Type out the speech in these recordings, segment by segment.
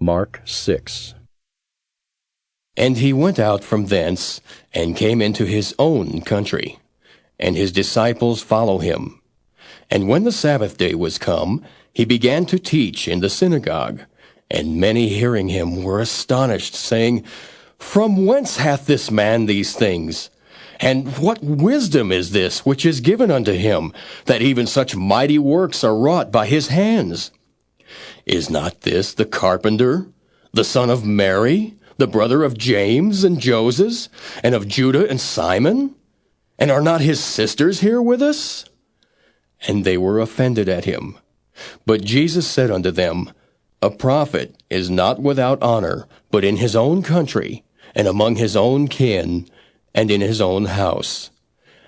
Mark 6. And he went out from thence, and came into his own country, and his disciples follow him. And when the Sabbath day was come, he began to teach in the synagogue. And many hearing him were astonished, saying, From whence hath this man these things? And what wisdom is this which is given unto him, that even such mighty works are wrought by his hands? Is not this the carpenter, the son of Mary, the brother of James and Joses, and of Judah and Simon? And are not his sisters here with us? And they were offended at him. But Jesus said unto them, A prophet is not without honor, but in his own country, and among his own kin, and in his own house.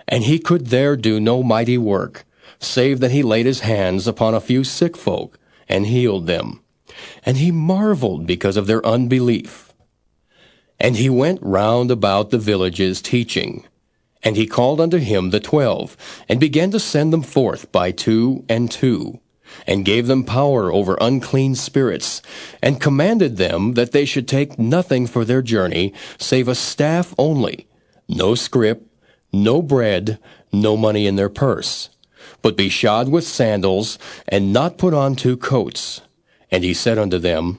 And he could there do no mighty work, save that he laid his hands upon a few sick folk, and healed them. And he marveled because of their unbelief. And he went round about the villages teaching. And he called unto him the 12, and began to send them forth by 2 and 2, and gave them power over unclean spirits, and commanded them that they should take nothing for their journey, save a staff only, no scrip, no bread, no money in their purse, but be shod with sandals, and not put on 2 coats. And he said unto them,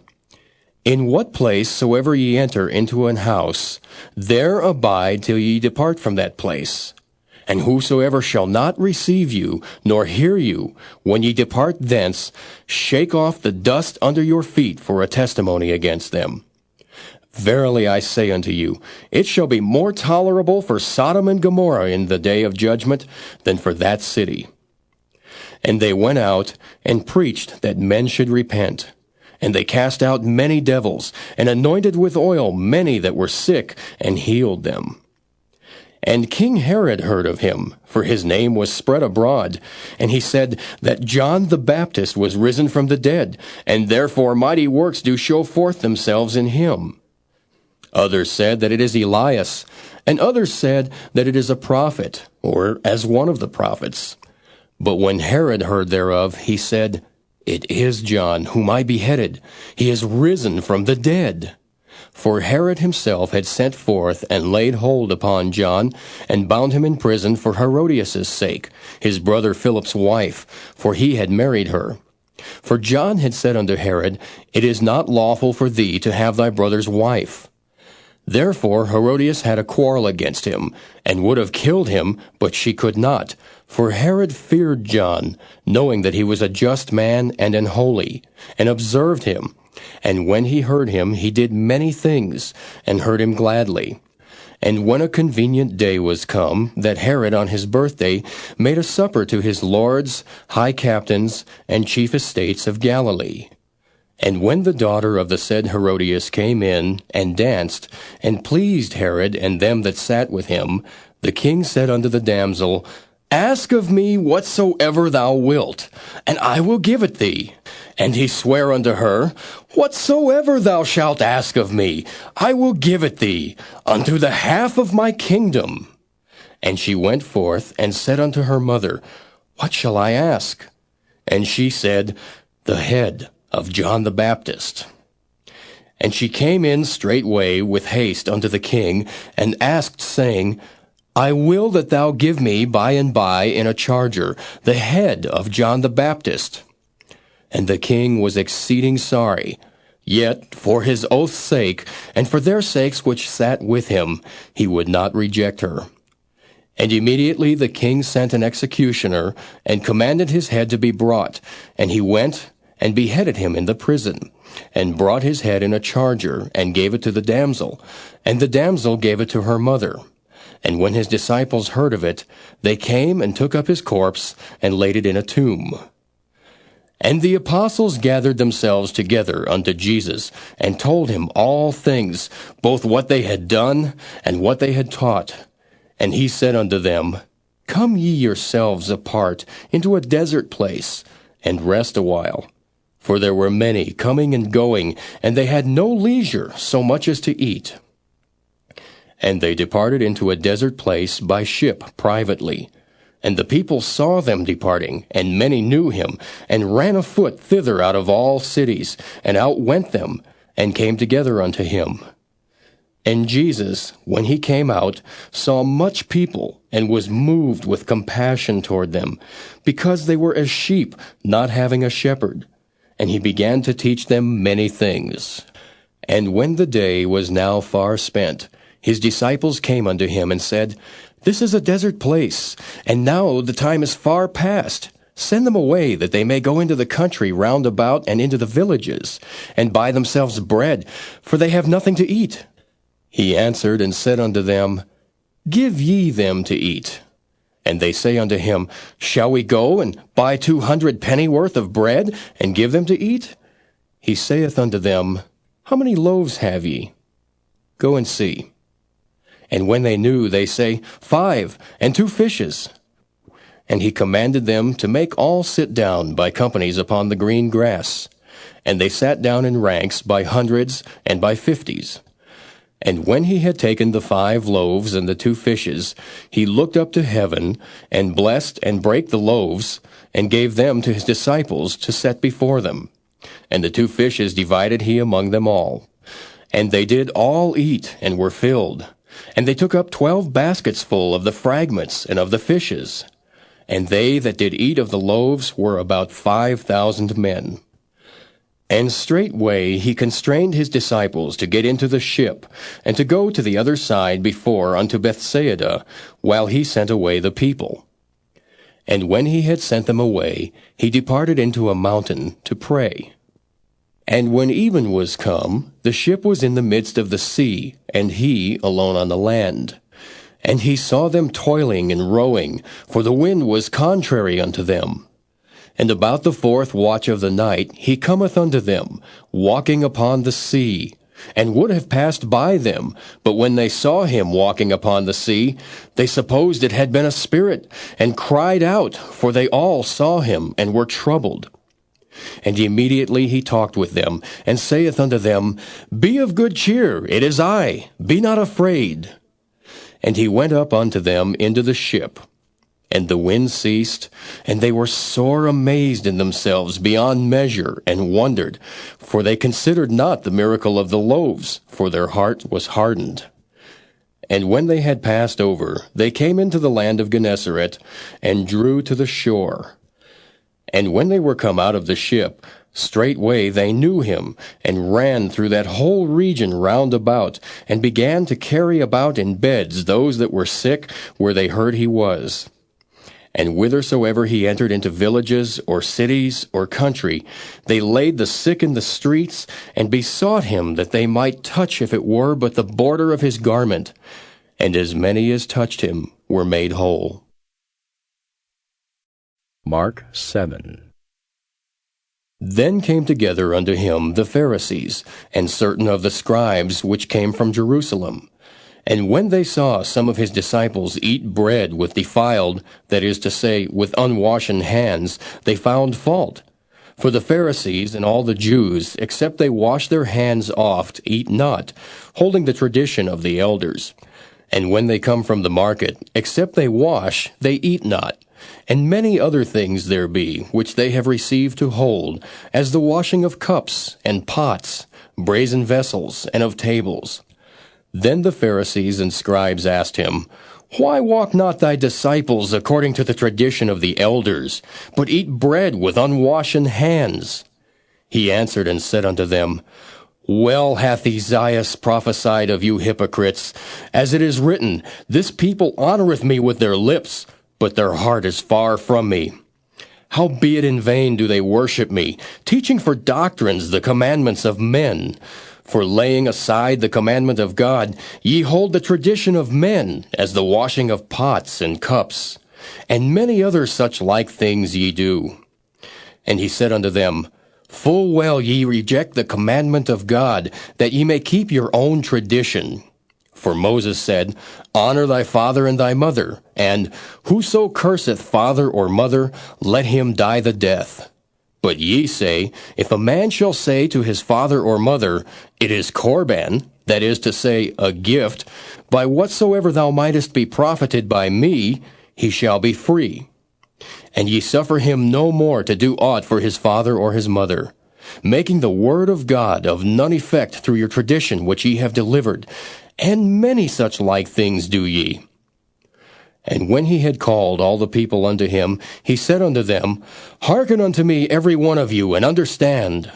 In what place soever ye enter into an house, there abide till ye depart from that place. And whosoever shall not receive you, nor hear you, when ye depart thence, shake off the dust under your feet for a testimony against them. Verily I say unto you, it shall be more tolerable for Sodom and Gomorrah in the day of judgment than for that city. And they went out and preached that men should repent. And they cast out many devils, and anointed with oil many that were sick, and healed them. And King Herod heard of him, for his name was spread abroad. And he said that John the Baptist was risen from the dead, and therefore mighty works do show forth themselves in him. Others said that it is Elias, and others said that it is a prophet, or as one of the prophets. But when Herod heard thereof, he said, It is John, whom I beheaded. He is risen from the dead. For Herod himself had sent forth and laid hold upon John, and bound him in prison for Herodias' sake, his brother Philip's wife, for he had married her. For John had said unto Herod, It is not lawful for thee to have thy brother's wife. Therefore Herodias had a quarrel against him, and would have killed him, but she could not. For Herod feared John, knowing that he was a just man and an holy, and observed him. And when he heard him, he did many things, and heard him gladly. And when a convenient day was come, that Herod on his birthday made a supper to his lords, high captains, and chief estates of Galilee. And when the daughter of the said Herodias came in, and danced, and pleased Herod and them that sat with him, the king said unto the damsel, Ask of me whatsoever thou wilt, and I will give it thee. And he sware unto her, Whatsoever thou shalt ask of me, I will give it thee, unto the half of my kingdom. And she went forth, and said unto her mother, What shall I ask? And she said, The head of John the Baptist. And she came in straightway with haste unto the king, and asked, saying, I will that thou give me by and by in a charger the head of John the Baptist. And the king was exceeding sorry, yet for his oath's sake, and for their sakes which sat with him, he would not reject her. And immediately the king sent an executioner, and commanded his head to be brought. And he went and beheaded him in the prison, and brought his head in a charger, and gave it to the damsel. And the damsel gave it to her mother. And when his disciples heard of it, they came and took up his corpse, and laid it in a tomb. And the apostles gathered themselves together unto Jesus, and told him all things, both what they had done, and what they had taught. And he said unto them, Come ye yourselves apart into a desert place, and rest awhile. For there were many coming and going, and they had no leisure so much as to eat. And they departed into a desert place by ship privately. And the people saw them departing, and many knew him, and ran afoot thither out of all cities, and outwent them, and came together unto him. And Jesus, when he came out, saw much people, and was moved with compassion toward them, because they were as sheep not having a shepherd. And he began to teach them many things. And when the day was now far spent, his disciples came unto him and said, This is a desert place, and now the time is far past. Send them away, that they may go into the country round about and into the villages, and buy themselves bread, for they have nothing to eat. He answered and said unto them, Give ye them to eat. And they say unto him, Shall we go and buy 200 pennyworth of bread, and give them to eat? He saith unto them, How many loaves have ye? Go and see. And when they knew, they say, 5, and 2 fishes. And he commanded them to make all sit down by companies upon the green grass. And they sat down in ranks by hundreds and by 50s. And when he had taken the 5 loaves and the 2 fishes, he looked up to heaven, and blessed and brake the loaves, and gave them to his disciples to set before them. And the 2 fishes divided he among them all. And they did all eat, and were filled. And they took up 12 baskets full of the fragments and of the fishes. And they that did eat of the loaves were about 5,000 men. And straightway he constrained his disciples to get into the ship, and to go to the other side before unto Bethsaida, while he sent away the people. And when he had sent them away, he departed into a mountain to pray. And when even was come, the ship was in the midst of the sea, and he alone on the land. And he saw them toiling and rowing, for the wind was contrary unto them. And about the 4th watch of the night he cometh unto them, walking upon the sea, and would have passed by them. But when they saw him walking upon the sea, they supposed it had been a spirit, and cried out, for they all saw him, and were troubled. And immediately he talked with them, and saith unto them, Be of good cheer, it is I, be not afraid. And he went up unto them into the ship. And the wind ceased, and they were sore amazed in themselves beyond measure, and wondered, for they considered not the miracle of the loaves, for their heart was hardened. And when they had passed over, they came into the land of Gennesaret, and drew to the shore. And when they were come out of the ship, straightway they knew him, and ran through that whole region round about, and began to carry about in beds those that were sick, where they heard he was. And whithersoever he entered into villages, or cities, or country, they laid the sick in the streets, and besought him that they might touch, if it were but the border of his garment. And as many as touched him were made whole. Mark 7. Then came together unto him the Pharisees, and certain of the scribes which came from Jerusalem. And when they saw some of his disciples eat bread with defiled, that is to say, with unwashen hands, they found fault. For the Pharisees and all the Jews, except they wash their hands oft, eat not, holding the tradition of the elders. And when they come from the market, except they wash, they eat not. And many other things there be, which they have received to hold, as the washing of cups, and pots, brazen vessels, and of tables. Then the Pharisees and scribes asked him, Why walk not thy disciples according to the tradition of the elders, but eat bread with unwashen hands? He answered and said unto them, Well hath Esaias prophesied of you hypocrites, as it is written, This people honoureth me with their lips, but their heart is far from me. Howbeit in vain do they worship me, teaching for doctrines the commandments of men. For laying aside the commandment of God, ye hold the tradition of men, as the washing of pots and cups. And many other such like things ye do. And he said unto them, Full well ye reject the commandment of God, that ye may keep your own tradition. For Moses said, Honor thy father and thy mother, and whoso curseth father or mother, let him die the death. But ye say, If a man shall say to his father or mother, It is Corban, that is to say, a gift, by whatsoever thou mightest be profited by me, he shall be free. And ye suffer him no more to do aught for his father or his mother. making the word of God of none effect through your tradition which ye have delivered, and many such like things do ye. And when he had called all the people unto him, he said unto them, Hearken unto me every one of you, and understand.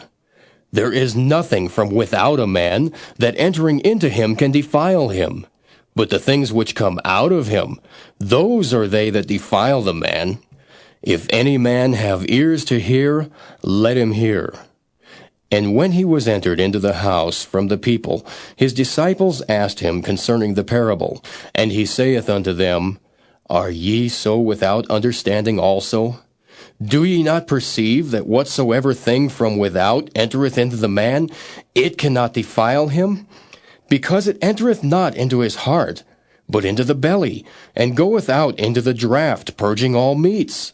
There is nothing from without a man, that entering into him can defile him. But the things which come out of him, those are they that defile the man. If any man have ears to hear, let him hear. And when he was entered into the house from the people, his disciples asked him concerning the parable. And he saith unto them, Are ye so without understanding also? Do ye not perceive that whatsoever thing from without entereth into the man, it cannot defile him? Because it entereth not into his heart, but into the belly, and goeth out into the draught, purging all meats.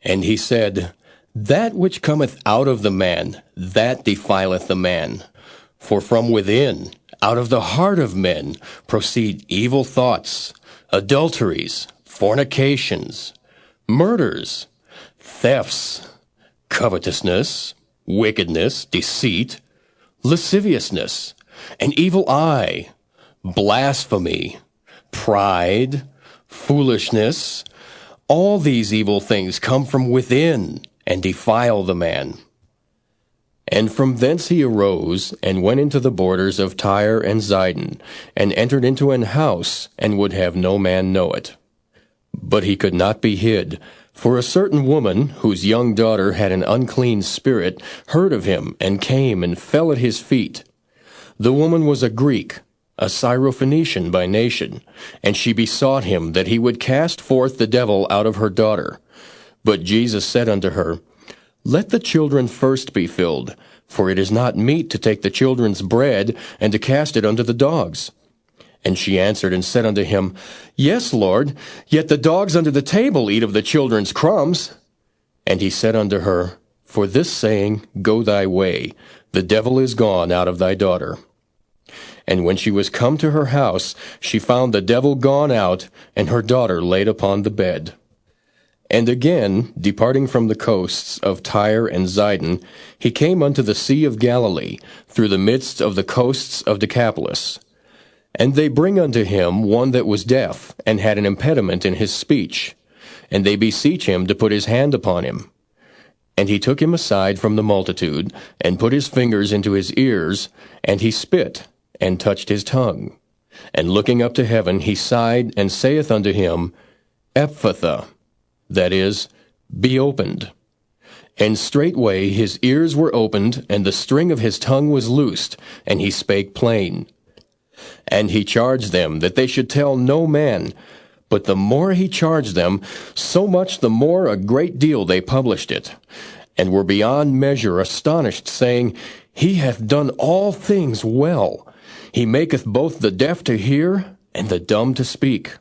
And he said, That which cometh out of the man, that defileth the man. For from within, out of the heart of men, proceed evil thoughts, adulteries, fornications, murders, thefts, covetousness, wickedness, deceit, lasciviousness, an evil eye, blasphemy, pride, foolishness. All these evil things come from within, and defile the man. And from thence he arose, and went into the borders of Tyre and Zidon, and entered into an house, and would have no man know it. But he could not be hid, for a certain woman, whose young daughter had an unclean spirit, heard of him, and came and fell at his feet. The woman was a Greek, a Syrophoenician by nation, and she besought him that he would cast forth the devil out of her daughter. But Jesus said unto her, Let the children first be filled, for it is not meet to take the children's bread, and to cast it unto the dogs. And she answered and said unto him, Yes, Lord, yet the dogs under the table eat of the children's crumbs. And he said unto her, For this saying, go thy way, the devil is gone out of thy daughter. And when she was come to her house, she found the devil gone out, and her daughter laid upon the bed. And again, departing from the coasts of Tyre and Zidon, he came unto the sea of Galilee, through the midst of the coasts of Decapolis. And they bring unto him one that was deaf, and had an impediment in his speech. And they beseech him to put his hand upon him. And he took him aside from the multitude, and put his fingers into his ears, and he spit, and touched his tongue. And looking up to heaven, he sighed, and saith unto him, Ephphatha, that is, be opened. And straightway his ears were opened, and the string of his tongue was loosed, and he spake plain. And he charged them that they should tell no man. But the more he charged them, so much the more a great deal they published it, and were beyond measure astonished, saying, He hath done all things well. He maketh both the deaf to hear, and the dumb to speak.